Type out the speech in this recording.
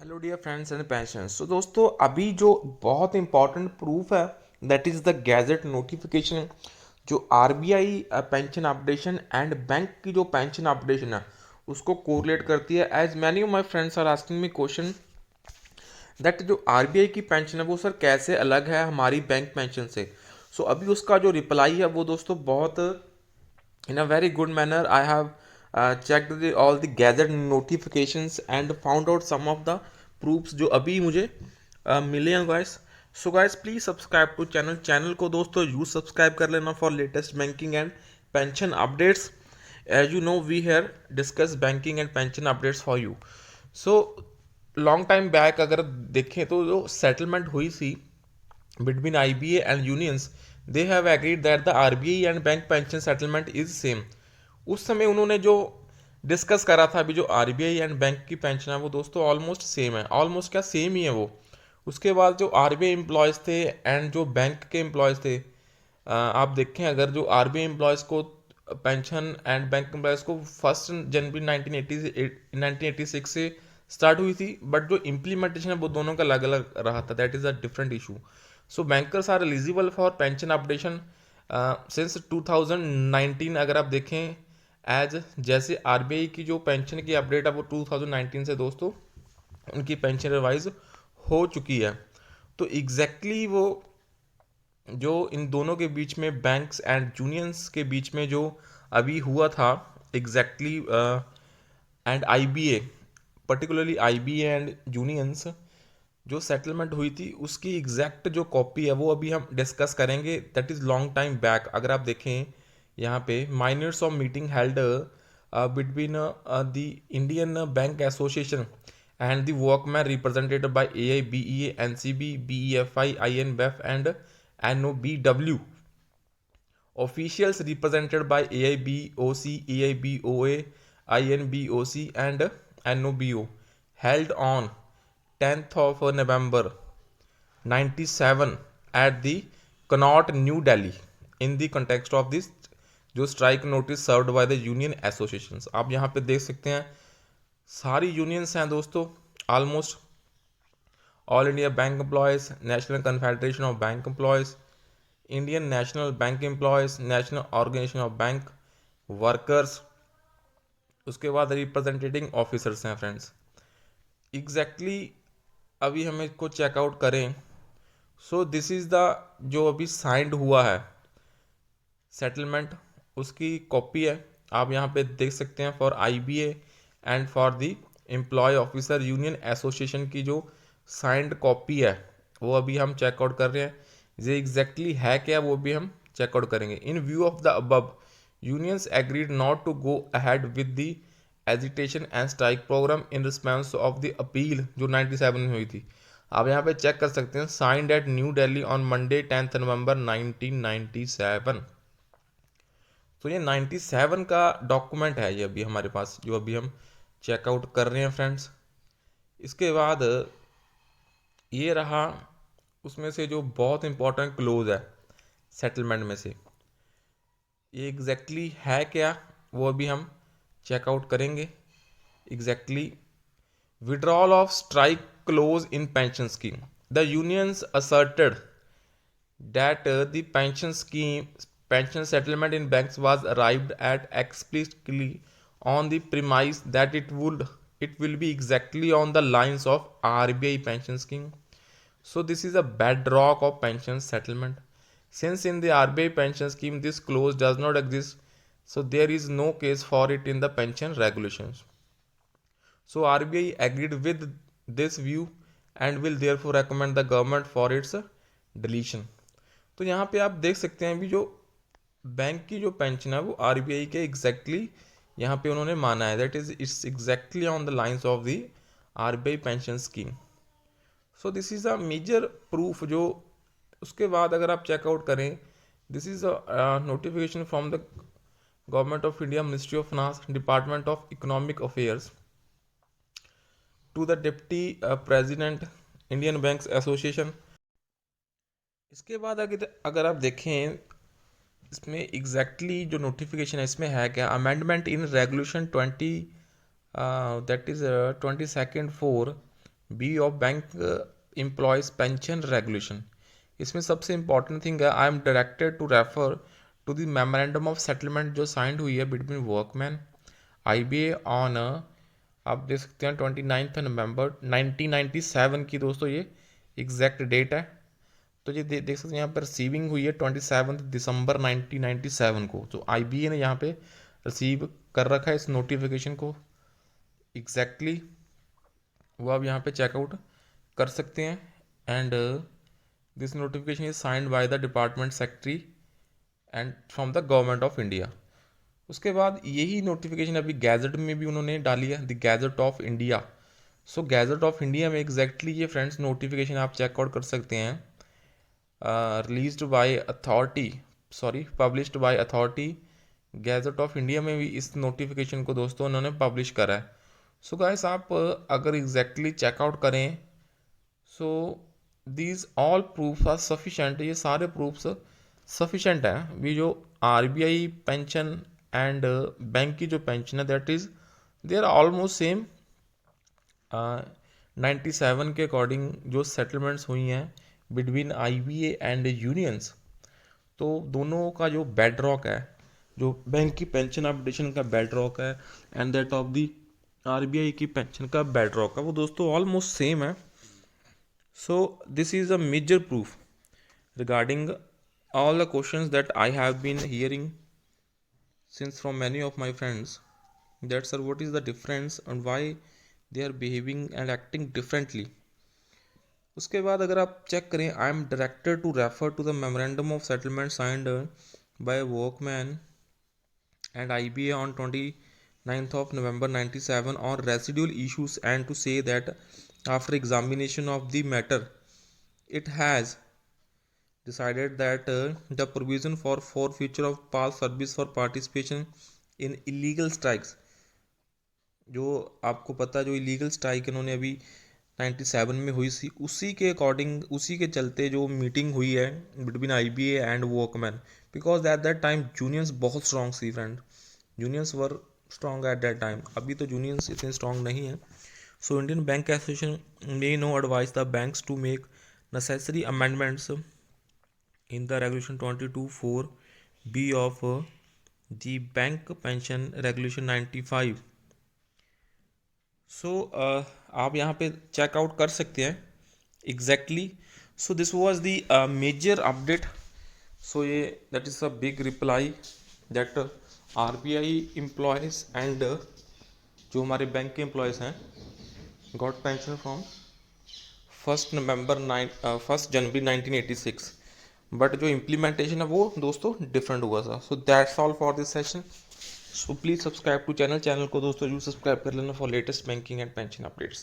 Hello dear friends and patients. तो दोस्तों अभी जो बहुत इंपॉर्टेंट प्रूफ है that is the gazette notification जो RBI pension updation and bank की जो पेंशन अपडेशन है उसको कोरिलेट करती है। As many of my friends are asking me question that जो आरबीआई की पेंशन है वो सर कैसे अलग है हमारी बैंक पेंशन से। सो अभी उसका जो रिप्लाई है वो दोस्तों बहुत in a very good manner. I have checked all the gathered notifications and found out some of the proofs जो अभी मुझे मिले हैं guys. So guys please subscribe to channel को दोस्तों यूज सब्सक्राइब कर लेना for latest banking and pension updates. As you know we here discuss banking and pension updates for you. So long time back अगर देखें तो जो settlement हुई थी between IBA and unions, they have agreed that the RBI and bank pension settlement is same. उस समय उन्होंने जो डिस्कस करा था अभी जो आरबीआई एंड बैंक की पेंशन है वो दोस्तों ऑलमोस्ट सेम है। ऑलमोस्ट क्या सेम ही है वो। उसके बाद जो आरबीआई एम्प्लॉयज़ थे एंड जो बैंक के एम्प्लॉयज़ थे, आप देखें अगर जो आरबीआई एम्प्लॉयज़ को पेंशन एंड बैंक एम्प्लॉयज़ को 1 जनवरी 1986 से स्टार्ट हुई थी, बट जो इम्प्लीमेंटेशन है वो दोनों का अलग अलग रहा था। That is a different issue. So bankers are eligible for pension updation since 2019। अगर आप देखें एज जैसे आरबीआई की जो पेंशन की अपडेट है वो 2019 से दोस्तों उनकी पेंशन रिवाइज हो चुकी है। तो एग्जैक्टली वो जो इन दोनों के बीच में बैंक्स एंड यूनियंस के बीच में जो अभी हुआ था exactly and IBA, particularly IBA and unions जो सेटलमेंट हुई थी उसकी एग्जैक्ट जो कॉपी है वो अभी हम डिस्कस करेंगे। That is long time back. अगर आप देखें यहाँ पे minutes of meeting held between the Indian Bank Association and the workman represented by AIBEA NCB BEFI INBEF एंड NOBW officials represented by AIBOC AIBOA INBOC and NOBO held on 10th of November 97 at the Connaught, New Delhi in the context of this जो strike notice served by the union associations. आप यहाँ पे देख सकते हैं सारी unions हैं दोस्तों, almost All India Bank Employees, National Confederation of Bank Employees, Indian National Bank Employees, National Organisation of Bank Workers, उसके बाद रिप्रेजेंटेटिंग ऑफिसर्स हैं फ्रेंड्स। एग्जैक्टली अभी हम इसको चेकआउट करें। सो दिस इज़ द जो अभी साइंड हुआ है सेटलमेंट उसकी कॉपी है। आप यहाँ पे देख सकते हैं for IBA and for the employee officer union association की जो साइंड कॉपी है वो अभी हम चेकआउट कर रहे हैं। ये एग्जैक्टली है क्या वो भी हम चेकआउट करेंगे। In view of the above unions agreed not to go ahead with the agitation and strike programme in response of the appeal जो 97 में हुई थी। आप यहाँ पे चेक कर सकते हैं signed at New Delhi on Monday 10th November 1997। तो ये 97 का डॉक्यूमेंट है ये अभी हमारे पास जो अभी हम चेकआउट कर रहे हैं फ्रेंड्स। इसके बाद ये रहा उसमें से जो बहुत इंपॉर्टेंट क्लोज है सेटलमेंट में से, ये एग्जैक्टली है क्या वो अभी हम चेकआउट करेंगे। Exactly withdrawal of strike close in pension scheme, the unions asserted that the pension settlement in banks was arrived at explicitly on the premise that it will be exactly on the lines of RBI pension scheme. So this is a bedrock of pension settlement. Since in the RBI pension scheme this clause does not exist, so there is no case for it in the pension regulations. So RBI agreed with this view and will therefore recommend the government for its deletion. तो यहाँ पे आप देख सकते हैं अभी जो bank की जो पेंशन है वो आरबीआई के एग्जैक्टली यहाँ पे उन्होंने माना है that is it's exactly on the lines of the RBI pension scheme. So this is a major proof जो उसके बाद अगर आप चेकआउट करें this is a notification from the Government of India Ministry of Finance Department of Economic Affairs to the deputy president Indian Banks Association. इसके बाद अगर आप देखें इसमें एग्जैक्टली जो नोटिफिकेशन है इसमें है क्या, amendment in regulation 20 that is 22 4 B of bank employees pension regulation. इसमें सबसे इंपॉर्टेंट थिंग है, I am directed to refer to the memorandum of settlement जो साइंड हुई है बिटवीन वर्कमैन आईबीए ऑन, आप देख सकते हैं 29 नवंबर 1997 की दोस्तों ये एग्जैक्ट डेट है। तो ये देख सकते हैं यहाँ पर रिसीविंग हुई है 27 दिसंबर 1997 को। तो आईबीए ने यहाँ पे रिसीव कर रखा है इस नोटिफिकेशन को एग्जैक्टली वो आप यहाँ पे चेकआउट कर सकते हैं। And this notification is signed by the department secretary and from the Government of India. उसके बाद यही नोटिफिकेशन अभी गैजेट में भी उन्होंने डाली है, the gadget of India. So gadget of India में एग्जैक्टली ये फ्रेंड्स नोटिफिकेशन आप चेकआउट कर सकते हैं, released by authority, sorry published by authority. Gadget of India में भी इस नोटिफिकेशन को दोस्तों उन्होंने पब्लिश करा है। सो गाइस आप अगर एग्जैक्टली चेकआउट करें, so these all proofs are sufficient, ये सारे प्रूफ्स सफिशेंट हैं। भी जो आरबीआई पेंशन एंड बैंक की जो पेंशन है that is they are almost same. 97 के अकॉर्डिंग जो सेटलमेंट्स हुई हैं बिटवीन आईबीए एंड यूनियंस, तो दोनों का जो बेड रॉक है, जो बैंक की पेंशन अपडेशन का बेड रॉक है and that of the RBI की पेंशन का बेड रॉक है, वो दोस्तों ऑलमोस्ट सेम है। So this is a major proof regarding all the questions that I have been hearing since from many of my friends that sir what is the difference and why they are behaving and acting differently। उसके बाद अगर आप check करें, I am directed to refer to the memorandum of settlement signed by workman and IBA on 29 November 97 on residual issues and to say that after examination of the matter it has decided that the provision for forfeiture of past service for participation in illegal strikes, जो आपको पता है जो illegal strike इन्होंने अभी 97 में हुई थी, उसी के अकॉर्डिंग उसी के चलते जो मीटिंग हुई है between IBA and workman, because at that time unions बहुत स्ट्रॉन्ग थी friend, unions were strong at that time. अभी तो यूनियंस इतने स्ट्रॉन्ग नहीं है। So Indian Bank Association may now advise the banks to make necessary amendments in the regulation 22(4) b of the bank pension regulation 95। So आप यहाँ पे checkout कर सकते हैं exactly. So this was the major update. So ये that is a big reply that RBI employees and जो हमारे bank के एम्प्लॉयज़ हैं got pension from 1 January 1986, but जो इम्प्लीमेंटेशन है वो दोस्तों डिफरेंट हुआ था। So that's all for this session. So please subscribe to channel को दोस्तों जरूर सब्सक्राइब कर लेना for latest banking and pension updates.